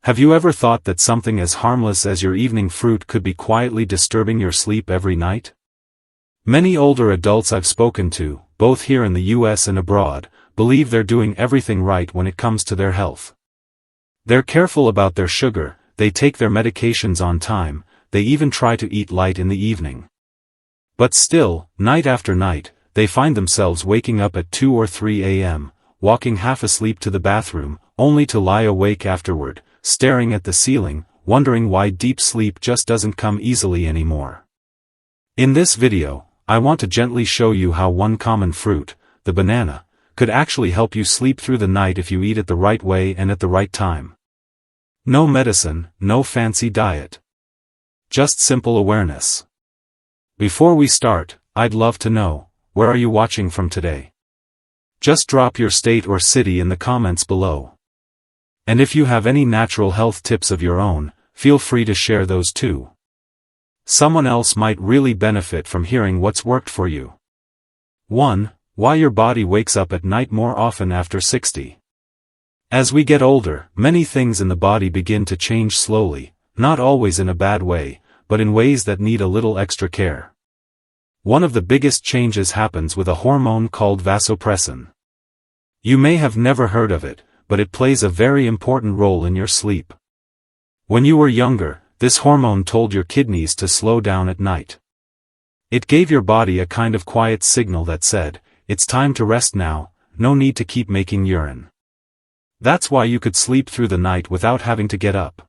Have you ever thought that something as harmless as your evening fruit could be quietly disturbing your sleep every night? Many older adults I've spoken to, both here in the US and abroad, believe they're doing everything right when it comes to their health. They're careful about their sugar, they take their medications on time, they even try to eat light in the evening. But still, night after night, they find themselves waking up at 2 or 3 a.m., walking half asleep to the bathroom, only to lie awake afterward, staring at the ceiling, wondering why deep sleep just doesn't come easily anymore. In this video, I want to gently show you how one common fruit, the banana, could actually help you sleep through the night if you eat it the right way and at the right time. No medicine, no fancy diet. Just simple awareness. Before we start, I'd love to know, where are you watching from today? Just drop your state or city in the comments below. And if you have any natural health tips of your own, feel free to share those too. Someone else might really benefit from hearing what's worked for you. 1. Why your body wakes up at night more often after 60. As we get older, many things in the body begin to change slowly, not always in a bad way, but in ways that need a little extra care. One of the biggest changes happens with a hormone called vasopressin. You may have never heard of it, but it plays a very important role in your sleep. When you were younger, this hormone told your kidneys to slow down at night. It gave your body a kind of quiet signal that said, "It's time to rest now, no need to keep making urine." That's why you could sleep through the night without having to get up.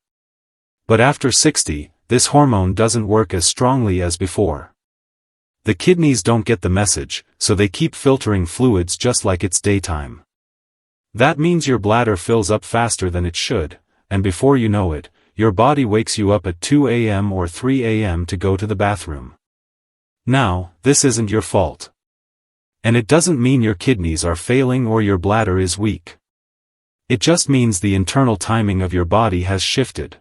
But after 60, this hormone doesn't work as strongly as before. The kidneys don't get the message, so they keep filtering fluids just like it's daytime. That means your bladder fills up faster than it should, and before you know it, your body wakes you up at 2 a.m. or 3 a.m. to go to the bathroom. Now, this isn't your fault. And it doesn't mean your kidneys are failing or your bladder is weak. It just means the internal timing of your body has shifted.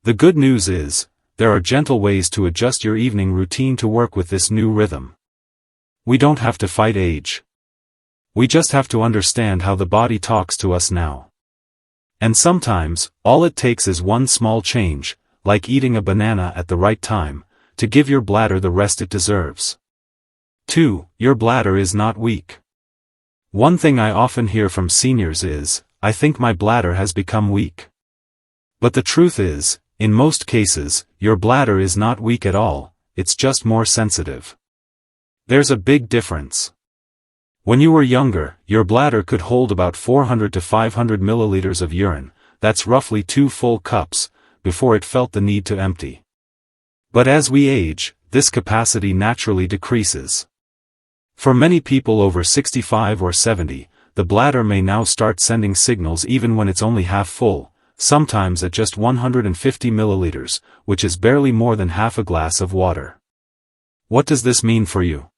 The good news is, there are gentle ways to adjust your evening routine to work with this new rhythm. We don't have to fight age. We just have to understand how the body talks to us now. And sometimes, all it takes is one small change, like eating a banana at the right time, to give your bladder the rest it deserves. 2. Your bladder is not weak. One thing I often hear from seniors is, "I think my bladder has become weak." But the truth is, in most cases, your bladder is not weak at all, it's just more sensitive. There's a big difference. When you were younger, your bladder could hold about 400 to 500 milliliters of urine, that's roughly 2 full cups, before it felt the need to empty. But as we age, this capacity naturally decreases. For many people over 65 or 70, the bladder may now start sending signals even when it's only half full, sometimes at just 150 milliliters, which is barely more than half a glass of water. What does this mean for you?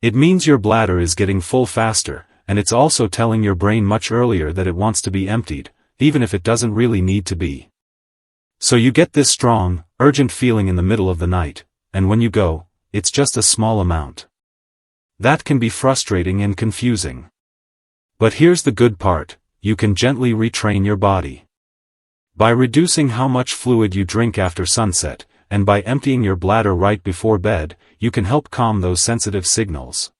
It means your bladder is getting full faster, and it's also telling your brain much earlier that it wants to be emptied, even if it doesn't really need to be. So you get this strong, urgent feeling in the middle of the night, and when you go, it's just a small amount. That can be frustrating and confusing. But here's the good part, you can gently retrain your body. By reducing how much fluid you drink after sunset, and by emptying your bladder right before bed, you can help calm those sensitive signals.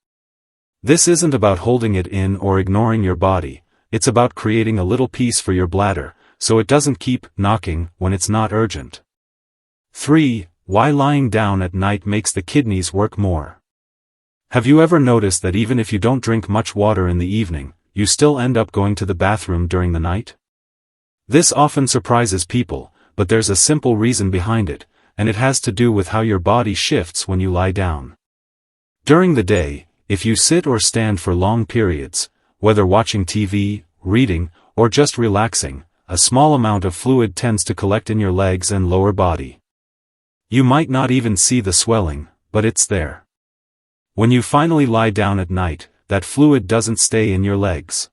This isn't about holding it in or ignoring your body, it's about creating a little peace for your bladder, so it doesn't keep knocking when it's not urgent. 3. Why lying down at night makes the kidneys work more. Have you ever noticed that even if you don't drink much water in the evening, you still end up going to the bathroom during the night? This often surprises people, but there's a simple reason behind it, and it has to do with how your body shifts when you lie down. During the day, if you sit or stand for long periods, whether watching TV, reading, or just relaxing, a small amount of fluid tends to collect in your legs and lower body. You might not even see the swelling, but it's there. When you finally lie down at night, that fluid doesn't stay in your legs.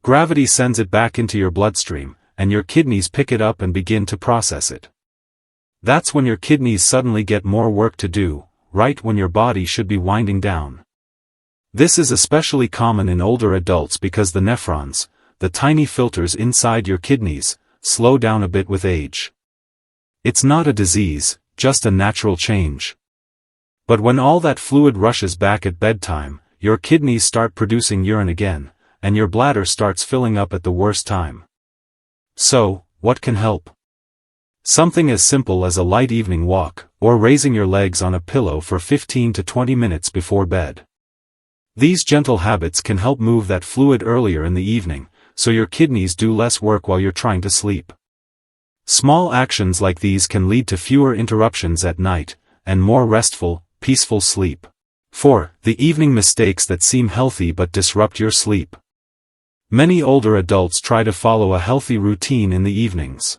Gravity sends it back into your bloodstream, and your kidneys pick it up and begin to process it. That's when your kidneys suddenly get more work to do, right when your body should be winding down. This is especially common in older adults because the nephrons, the tiny filters inside your kidneys, slow down a bit with age. It's not a disease, just a natural change. But when all that fluid rushes back at bedtime, your kidneys start producing urine again, and your bladder starts filling up at the worst time. So, what can help? Something as simple as a light evening walk, or raising your legs on a pillow for 15 to 20 minutes before bed. These gentle habits can help move that fluid earlier in the evening, so your kidneys do less work while you're trying to sleep. Small actions like these can lead to fewer interruptions at night, and more restful, peaceful sleep. 4. The evening mistakes that seem healthy but disrupt your sleep. Many older adults try to follow a healthy routine in the evenings.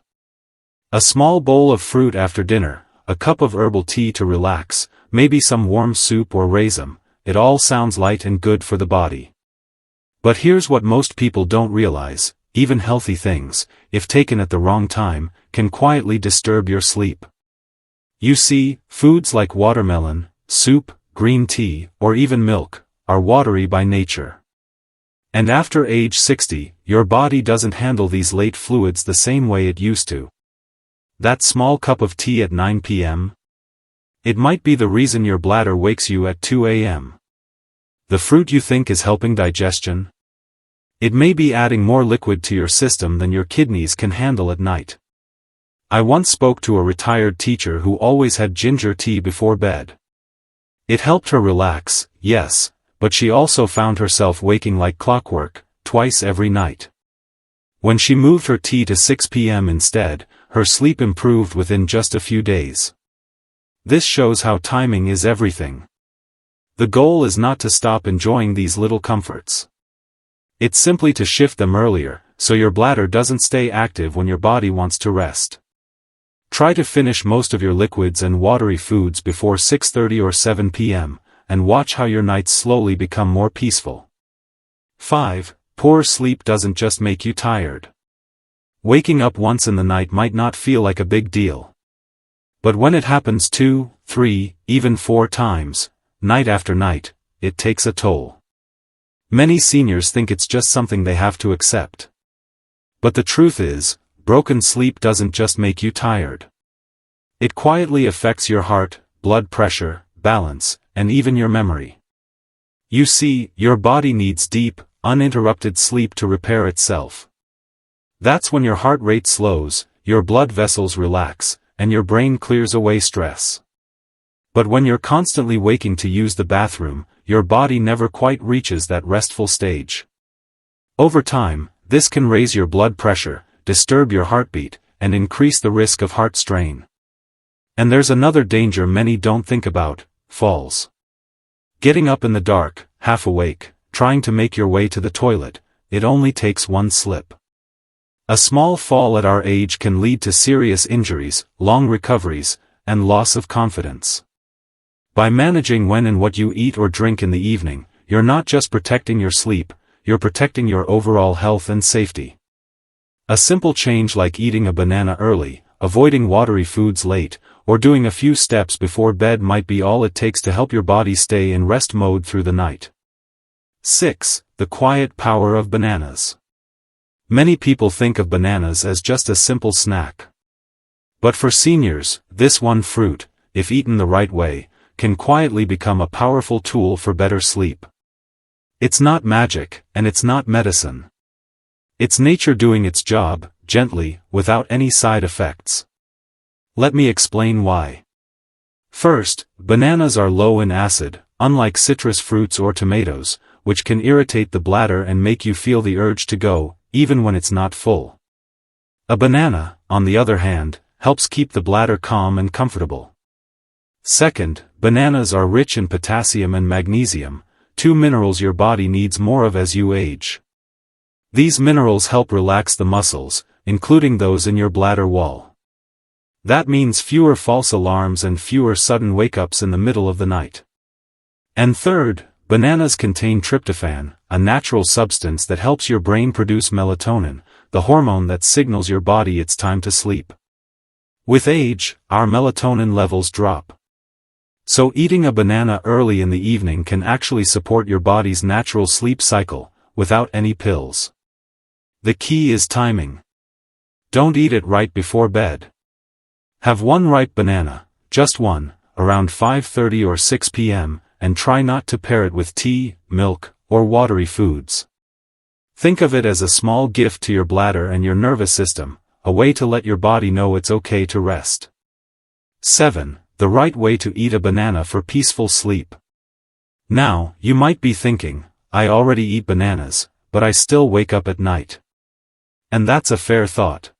A small bowl of fruit after dinner, a cup of herbal tea to relax, maybe some warm soup or raisin, it all sounds light and good for the body. But here's what most people don't realize, even healthy things, if taken at the wrong time, can quietly disturb your sleep. You see, foods like watermelon, soup, green tea, or even milk, are watery by nature. And after age 60, your body doesn't handle these late fluids the same way it used to. That small cup of tea at 9 p.m.? It might be the reason your bladder wakes you at 2 a.m. The fruit you think is helping digestion? It may be adding more liquid to your system than your kidneys can handle at night. I once spoke to a retired teacher who always had ginger tea before bed. It helped her relax, yes, but she also found herself waking like clockwork, twice every night. When she moved her tea to 6 p.m. instead, her sleep improved within just a few days. This shows how timing is everything. The goal is not to stop enjoying these little comforts. It's simply to shift them earlier, so your bladder doesn't stay active when your body wants to rest. Try to finish most of your liquids and watery foods before 6:30 or 7 p.m., and watch how your nights slowly become more peaceful. 5. Poor sleep doesn't just make you tired. Waking up once in the night might not feel like a big deal. But when it happens 2, 3, even 4 times, night after night, it takes a toll. Many seniors think it's just something they have to accept. But the truth is, broken sleep doesn't just make you tired. It quietly affects your heart, blood pressure, balance, and even your memory. You see, your body needs deep, uninterrupted sleep to repair itself. That's when your heart rate slows, your blood vessels relax, and your brain clears away stress. But when you're constantly waking to use the bathroom, your body never quite reaches that restful stage. Over time, this can raise your blood pressure, disturb your heartbeat, and increase the risk of heart strain. And there's another danger many don't think about: falls. Getting up in the dark, half awake, trying to make your way to the toilet, it only takes one slip. A small fall at our age can lead to serious injuries, long recoveries, and loss of confidence. By managing when and what you eat or drink in the evening, you're not just protecting your sleep, you're protecting your overall health and safety. A simple change like eating a banana early, avoiding watery foods late, or doing a few steps before bed might be all it takes to help your body stay in rest mode through the night. 6. The quiet power of bananas. Many people think of bananas as just a simple snack. But for seniors, this one fruit, if eaten the right way, can quietly become a powerful tool for better sleep. It's not magic, and it's not medicine. It's nature doing its job, gently, without any side effects. Let me explain why. First, bananas are low in acid, unlike citrus fruits or tomatoes, which can irritate the bladder and make you feel the urge to go, even when it's not full. A banana, on the other hand, helps keep the bladder calm and comfortable. Second, bananas are rich in potassium and magnesium, 2 minerals your body needs more of as you age. These minerals help relax the muscles, including those in your bladder wall. That means fewer false alarms and fewer sudden wake-ups in the middle of the night. And third, bananas contain tryptophan, a natural substance that helps your brain produce melatonin, the hormone that signals your body it's time to sleep. With age, our melatonin levels drop. So eating a banana early in the evening can actually support your body's natural sleep cycle, without any pills. The key is timing. Don't eat it right before bed. Have one ripe banana, just one, around 5:30 or 6 p.m., and try not to pair it with tea, milk, or watery foods. Think of it as a small gift to your bladder and your nervous system, a way to let your body know it's okay to rest. 7. The right way to eat a banana for peaceful sleep. Now, you might be thinking, I already eat bananas, but I still wake up at night. And that's a fair thought.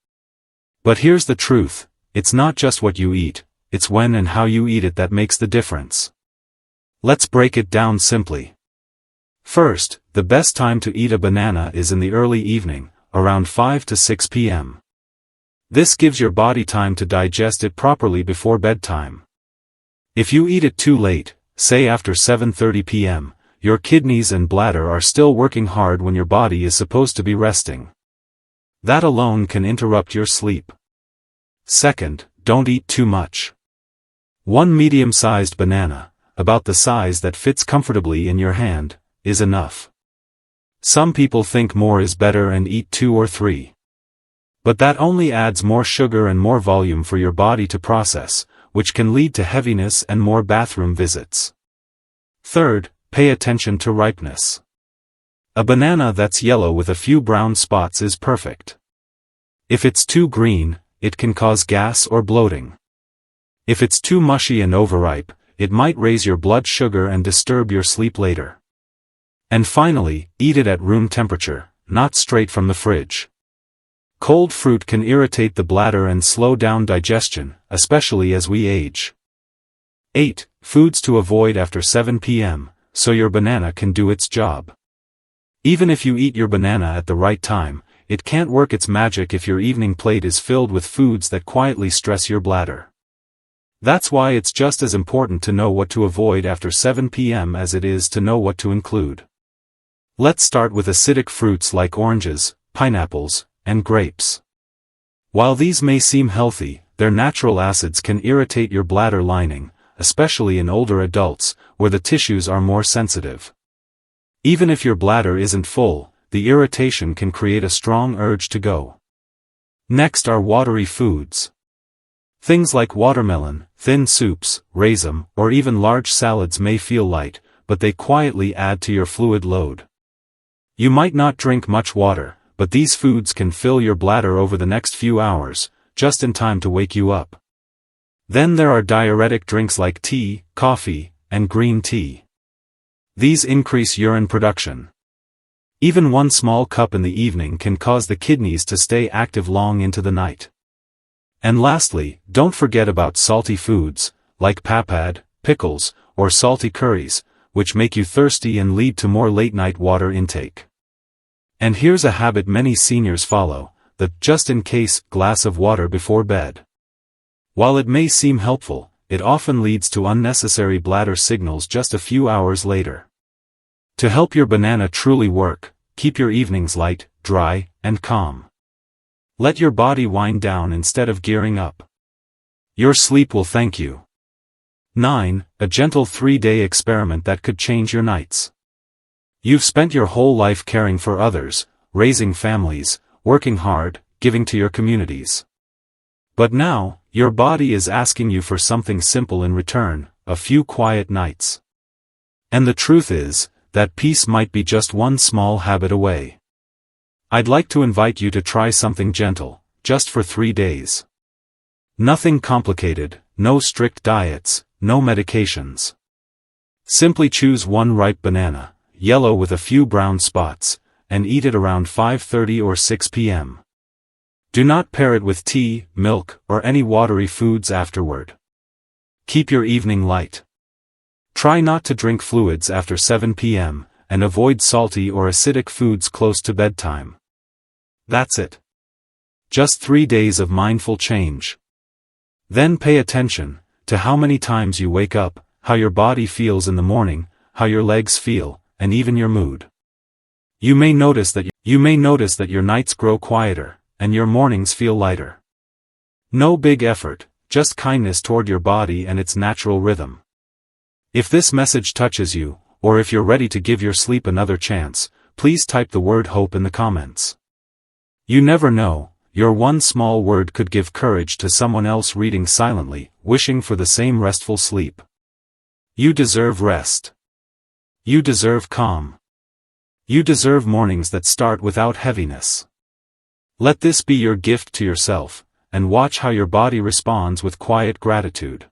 But here's the truth, it's not just what you eat, it's when and how you eat it that makes the difference. Let's break it down simply. First, the best time to eat a banana is in the early evening, around 5 to 6 p.m. This gives your body time to digest it properly before bedtime. If you eat it too late, say after 7:30 p.m., your kidneys and bladder are still working hard when your body is supposed to be resting. That alone can interrupt your sleep. Second, don't eat too much. One medium-sized banana, about the size that fits comfortably in your hand, is enough. Some people think more is better and eat 2 or 3. But that only adds more sugar and more volume for your body to process, which can lead to heaviness and more bathroom visits. Third, pay attention to ripeness. A banana that's yellow with a few brown spots is perfect. If it's too green, it can cause gas or bloating. If it's too mushy and overripe, it might raise your blood sugar and disturb your sleep later. And finally, eat it at room temperature, not straight from the fridge. Cold fruit can irritate the bladder and slow down digestion, especially as we age. 8. Foods to avoid after 7 p.m., so your banana can do its job. Even if you eat your banana at the right time, it can't work its magic if your evening plate is filled with foods that quietly stress your bladder. That's why it's just as important to know what to avoid after 7 p.m. as it is to know what to include. Let's start with acidic fruits like oranges, pineapples, and grapes. While these may seem healthy, their natural acids can irritate your bladder lining, especially in older adults, where the tissues are more sensitive. Even if your bladder isn't full, the irritation can create a strong urge to go. Next are watery foods. Things like watermelon, thin soups, raisin, or even large salads may feel light, but they quietly add to your fluid load. You might not drink much water, but these foods can fill your bladder over the next few hours, just in time to wake you up. Then there are diuretic drinks like tea, coffee, and green tea. These increase urine production. Even one small cup in the evening can cause the kidneys to stay active long into the night. And lastly, don't forget about salty foods, like papad, pickles, or salty curries, which make you thirsty and lead to more late-night water intake. And here's a habit many seniors follow, the just-in-case glass of water before bed. While it may seem helpful, it often leads to unnecessary bladder signals just a few hours later. To help your banana truly work, keep your evenings light, dry, and calm. Let your body wind down instead of gearing up. Your sleep will thank you. 9. A gentle 3-day experiment that could change your nights. You've spent your whole life caring for others, raising families, working hard, giving to your communities. But now, your body is asking you for something simple in return, a few quiet nights. And the truth is, that peace might be just one small habit away. I'd like to invite you to try something gentle, just for 3 days. Nothing complicated, no strict diets, no medications. Simply choose one ripe banana, yellow with a few brown spots, and eat it around 5:30 or 6 p.m. Do not pair it with tea, milk, or any watery foods afterward. Keep your evening light. Try not to drink fluids after 7 p.m., and avoid salty or acidic foods close to bedtime. That's it. Just 3 days of mindful change. Then pay attention to how many times you wake up, how your body feels in the morning, how your legs feel, and even your mood. You may notice that your nights grow quieter, and your mornings feel lighter. No big effort, just kindness toward your body and its natural rhythm. If this message touches you, or if you're ready to give your sleep another chance, please type the word HOPE in the comments. You never know, your one small word could give courage to someone else reading silently, wishing for the same restful sleep. You deserve rest. You deserve calm. You deserve mornings that start without heaviness. Let this be your gift to yourself, and watch how your body responds with quiet gratitude.